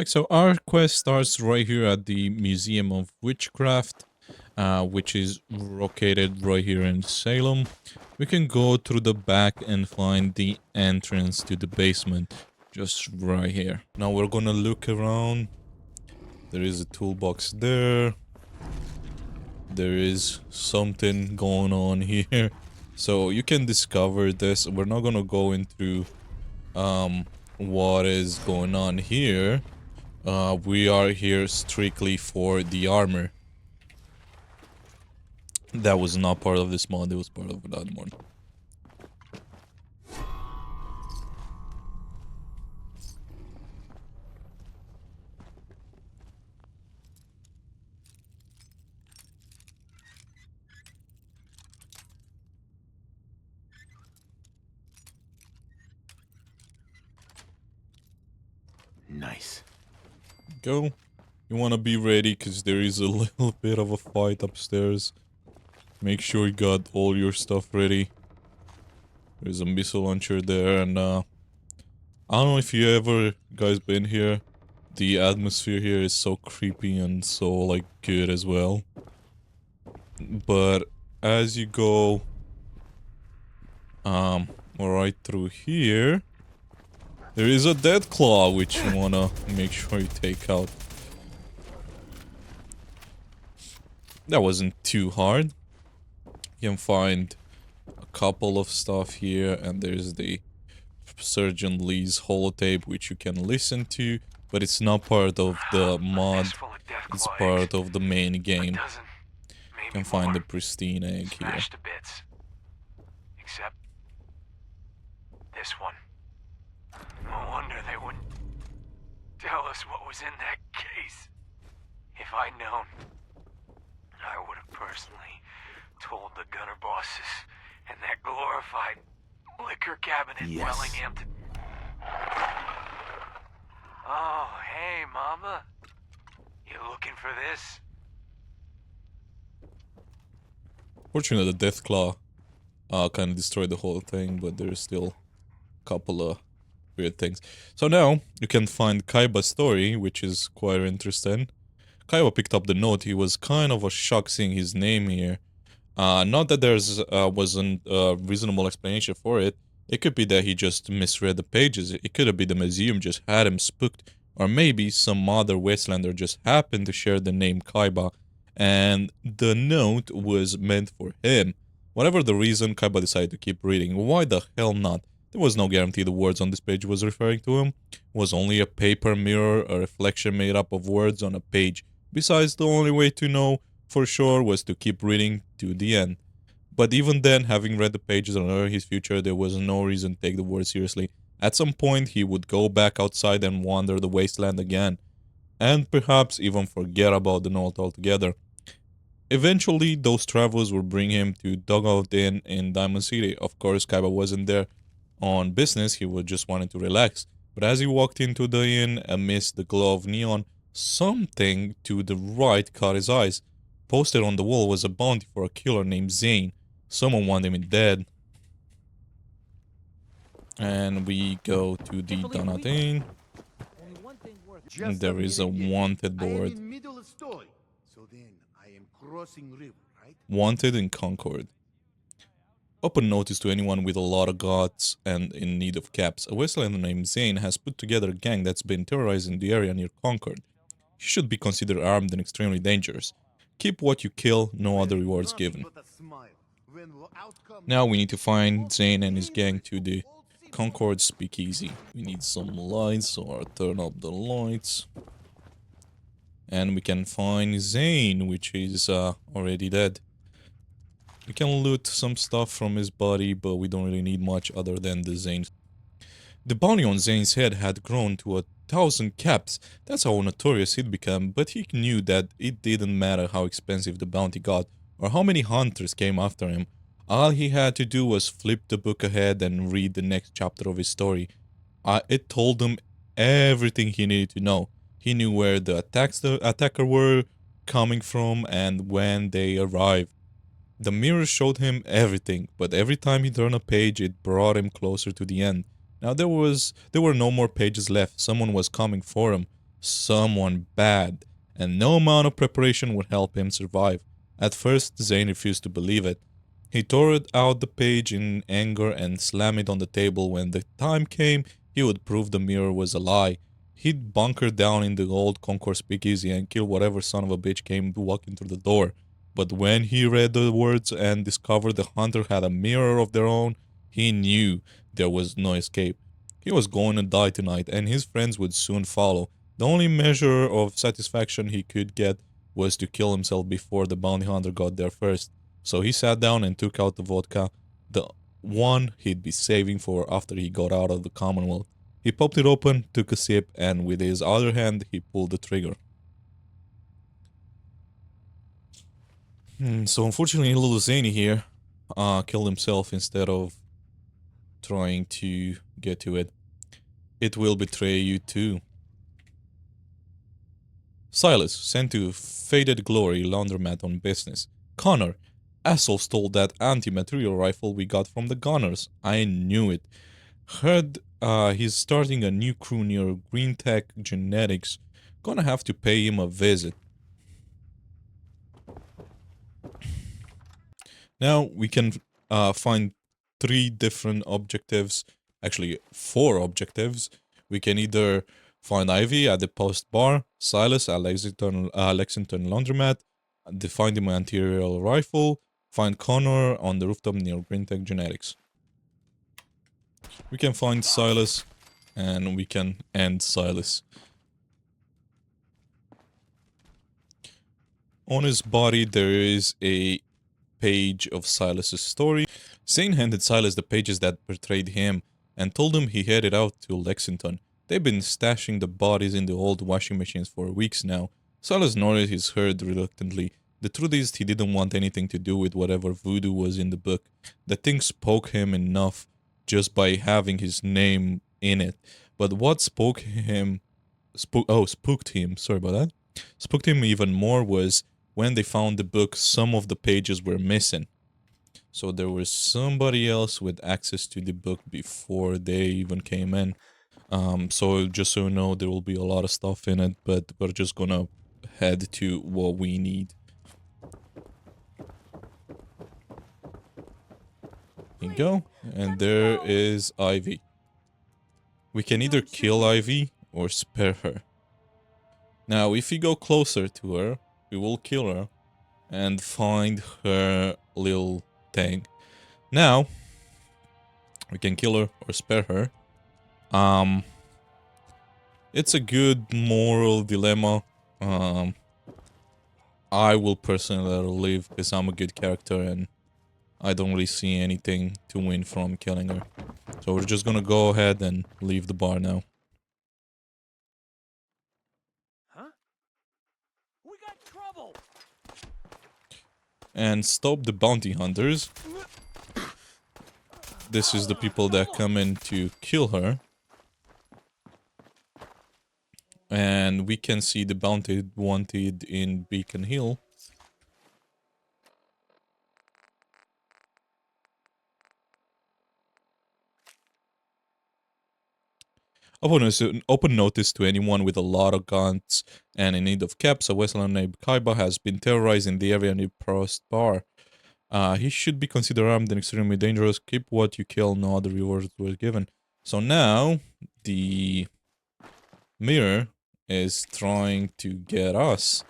So our quest starts right here at the Museum of Witchcraft, which is located right here in Salem. We can go through the back and find the entrance to the basement, just right here. Now we're gonna look around. There is a toolbox there. There is something going on here. So you can discover this. We're not gonna go into what is going on here. We are here strictly for the armor. That was not part of this mod, it was part of another one. Nice. Go. You wanna be ready, cause there is a little bit of a fight upstairs. Make sure you got all your stuff ready. There's a missile launcher there, and I don't know if you ever guys been here. The atmosphere here is so creepy and so like good as well. But as you go right through here, there is a dead claw which you wanna make sure you take out. That wasn't too hard. You can find a couple of stuff here, and there's the Surgeon Lee's holotape which you can listen to, but it's not part of the mod, it's part of the main game. You can find the pristine egg here. Smashed to bits. Except this one. No wonder they wouldn't tell us what was in that case. If I'd known, I would have personally told the gunner bosses and that glorified liquor cabinet in Wellingham. Oh, hey, Mama. You looking for this? Fortunately, the death claw kind of destroyed the whole thing, but there's still a couple of weird things. So now you can find Kaiba's story, which is quite interesting. Kaiba picked up the note. He was kind of a shock seeing his name here. Not that there's wasn't a reasonable explanation for it. It could be that he just misread the pages. It could have been the museum just had him spooked, or maybe some other Wastelander just happened to share the name Kaiba, and the note was meant for him. Whatever the reason, Kaiba decided to keep reading. Why the hell not? There was no guarantee the words on this page was referring to him. It was only a paper mirror, a reflection made up of words on a page. Besides, the only way to know for sure was to keep reading to the end. But even then, having read the pages and learned his future, there was no reason to take the word seriously. At some point, he would go back outside and wander the wasteland again, and perhaps even forget about the note altogether. Eventually, those travels would bring him to Dugout Inn in Diamond City. Of course, Kaiba wasn't there on business, he was just wanting to relax. But as he walked into the inn amidst the glow of neon, something to the right caught his eyes. Posted on the wall was a bounty for a killer named Zane. Someone wanted him dead. And we go to the Donut Inn. There is a wanted board. Wanted in Concord. Open notice to anyone with a lot of guts and in need of caps. A Westlander named Zane has put together a gang that's been terrorizing the area near Concord. He should be considered armed and extremely dangerous. Keep what you kill, no other rewards given. Now we need to find Zane and his gang to the Concord Speakeasy. We need some lights, so I'll turn up the lights. And we can find Zane, which is already dead. We can loot some stuff from his body, but we don't really need much other than the Zane. The bounty on Zane's head had grown to 1,000 caps. That's how notorious he'd become, but he knew that it didn't matter how expensive the bounty got, or how many hunters came after him. All he had to do was flip the book ahead and read the next chapter of his story. It told him everything he needed to know. He knew where the attacker were coming from and when they arrived. The mirror showed him everything, but every time he turned a page, it brought him closer to the end. Now there were no more pages left. Someone was coming for him. someone bad, and no amount of preparation would help him survive. At first, Zane refused to believe it. He tore out the page in anger and slammed it on the table. When the time came, he would prove the mirror was a lie. He'd bunker down in the old Concourse speakeasy and kill whatever son of a bitch came walking through the door. But when he read the words and discovered the hunter had a mirror of their own, he knew there was no escape. He was going to die tonight, and his friends would soon follow. The only measure of satisfaction he could get was to kill himself before the bounty hunter got there first. So he sat down and took out the vodka, the one he'd be saving for after he got out of the Commonwealth. He popped it open, took a sip, and with his other hand, he pulled the trigger. So unfortunately, little Zany here killed himself instead of trying to get to it. It will betray you too. Silas, sent to Faded Glory Laundromat on business. Connor, asshole stole that anti-materiel rifle we got from the gunners. I knew it. Heard he's starting a new crew near Green Tech Genetics. Gonna have to pay him a visit. Now we can find 3 different objectives, actually 4 objectives. We can either find Ivy at the post bar, Silas at Lexington Laundromat, find him an anti-materiel rifle, find Connor on the rooftop near Green Tech Genetics. We can find Silas, and we can end Silas. On his body there is a page of Silas's story. Zane handed Silas the pages that portrayed him and told him he headed out to Lexington. They've been stashing the bodies in the old washing machines for weeks now. Silas nodded his head reluctantly. The truth is, he didn't want anything to do with whatever voodoo was in the book. The thing spoke him enough just by having his name in it. But what spooked him, sorry about that. Spooked him even more was when they found the book, some of the pages were missing. So there was somebody else with access to the book before they even came in. So just so you know, there will be a lot of stuff in it, but we're just gonna head to what we need. Here you go, and there is Ivy. We can either kill Ivy or spare her. Now, if we go closer to her, we will kill her and find her little thing. Now, we can kill her or spare her. It's a good moral dilemma. I will personally let her live because I'm a good character and I don't really see anything to win from killing her. So we're just gonna go ahead and leave the bar now. Huh? We got trouble. And stop the bounty hunters. This is the people that come in to kill her. And we can see the bounty wanted in Beacon Hill. Open notice to anyone with a lot of guns and in need of caps. A Westland named Kaiba has been terrorizing the area near Prost Bar. He should be considered armed and extremely dangerous. Keep what you kill, no other rewards were given. So now, the mirror is trying to get us,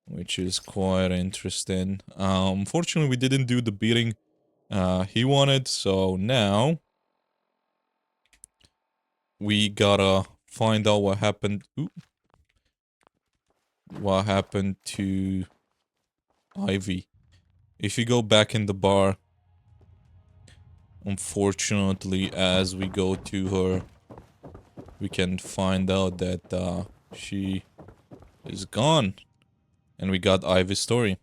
which is quite interesting. Unfortunately, we didn't do the beating he wanted, so now we gotta find out what happened. What happened to Ivy? If you go back in the bar, unfortunately, as we go to her, we can find out that she is gone. And we got Ivy's story.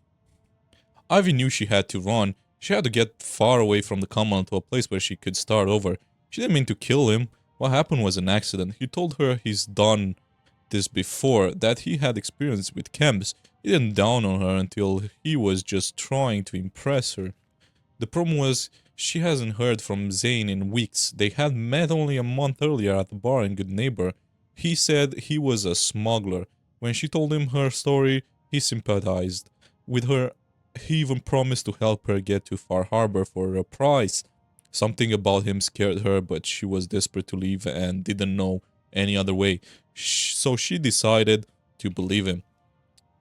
Ivy knew she had to run. She had to get far away from the common to a place where she could start over. She didn't mean to kill him. What happened was an accident. He told her he's done this before, that he had experience with camps. He didn't down on her until he was just trying to impress her. The problem was, she hasn't heard from Zane in weeks. They had met only a month earlier at the bar in Good Neighbor. He said he was a smuggler. When she told him her story, he sympathized with her. He even promised to help her get to Far Harbor for a price. Something about him scared her, but she was desperate to leave and didn't know any other way. So she decided to believe him.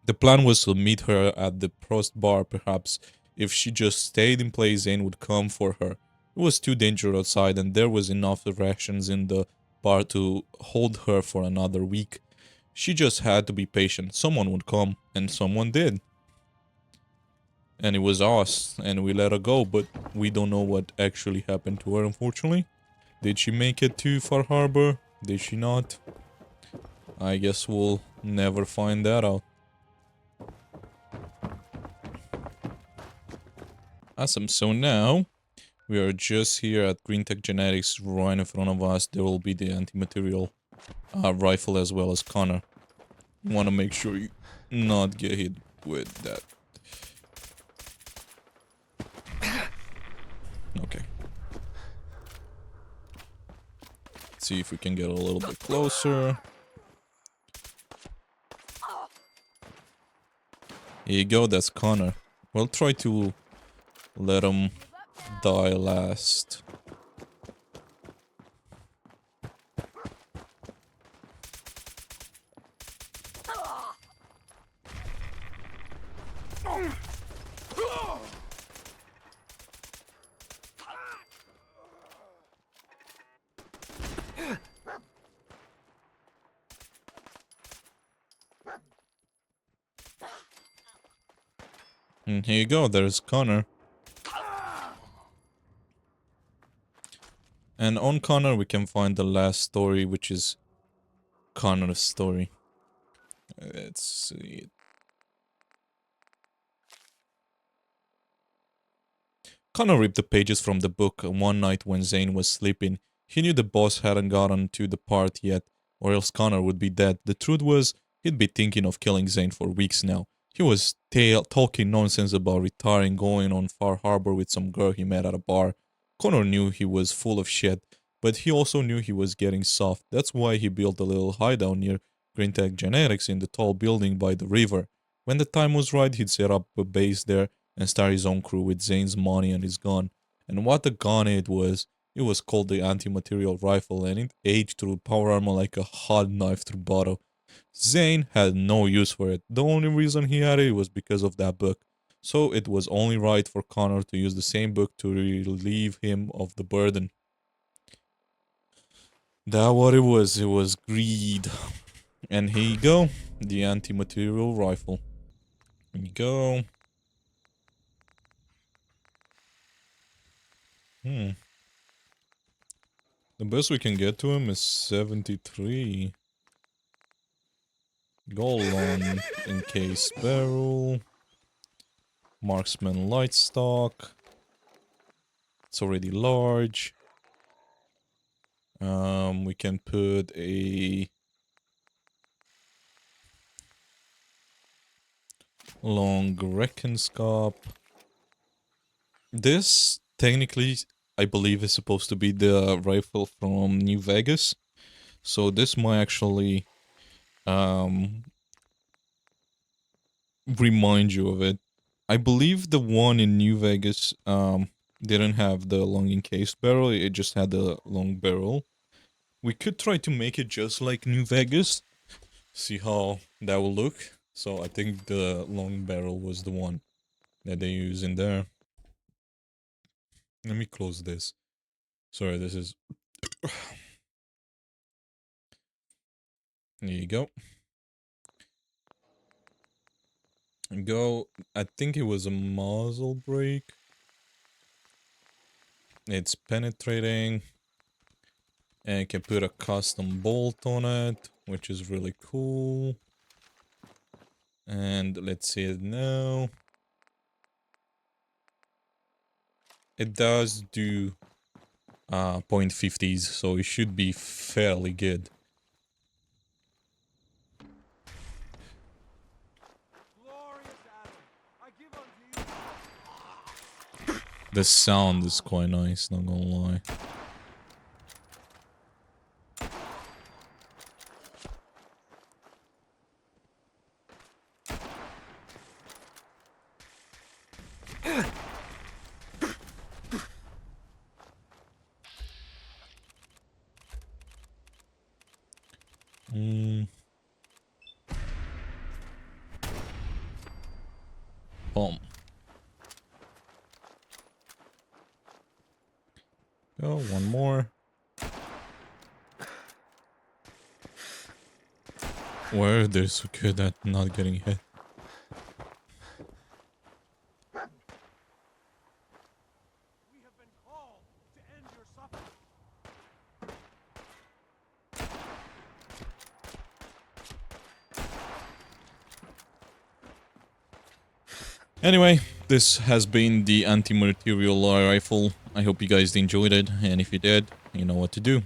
The plan was to meet her at the Prost bar. Perhaps if she just stayed in place, Zane would come for her. It was too dangerous outside, and there was enough rations in the bar to hold her for another week. She just had to be patient. Someone would come, and someone did. And it was us, and we let her go, but we don't know what actually happened to her, unfortunately. Did she make it to Far Harbor? Did she not? I guess we'll never find that out. Awesome, so now we are just here at Green Tech Genetics. Right in front of us there will be the anti-material rifle as well as Connor. You want to make sure you not get hit with that. Okay. Let's see if we can get a little bit closer. Here you go, that's Connor. We'll try to let him die last. And here you go, there's Connor. And on Connor we can find the last story, which is Connor's story. Let's see. Connor ripped the pages from the book one night when Zane was sleeping. He knew the boss hadn't gotten to the part yet, or else Connor would be dead. The truth was, he'd been thinking of killing Zane for weeks now. He was talking nonsense about retiring, going on Far Harbor with some girl he met at a bar. Connor knew he was full of shit, but he also knew he was getting soft. That's why he built a little hideout near Green Tech Genetics in the tall building by the river. When the time was right, he'd set up a base there and start his own crew with Zane's money and his gun. And what a gun it was called the Anti-materiel rifle, and it aged through power armor like a hot knife through butter. Zane had no use for it. The only reason he had it was because of that book. So it was only right for Connor to use the same book to relieve him of the burden. That what it was greed. And here you go, the Anti-materiel rifle. Here you go. The best we can get to him is 73. Gold long encased barrel. Marksman light stock. It's already large. We can put a long reckon scope. This technically, I believe, is supposed to be the rifle from New Vegas. So this might actually remind you of it. I believe the one in New Vegas didn't have the long encased barrel, it just had the long barrel. We could try to make it just like New Vegas, see how that will look. So I think the long barrel was the one that they use in there. Let me close this. Sorry, this is... There you go. I think it was a muzzle brake. It's penetrating. And you can put a custom bolt on it, which is really cool. And let's see it now. It does do .50s, so it should be fairly good. The sound is quite nice, not gonna lie. Boom. Go, one more. Where they're so good at not getting hit. We have been called to end your suffering. Anyway, this has been the anti-material rifle. I hope you guys enjoyed it, and if you did, you know what to do.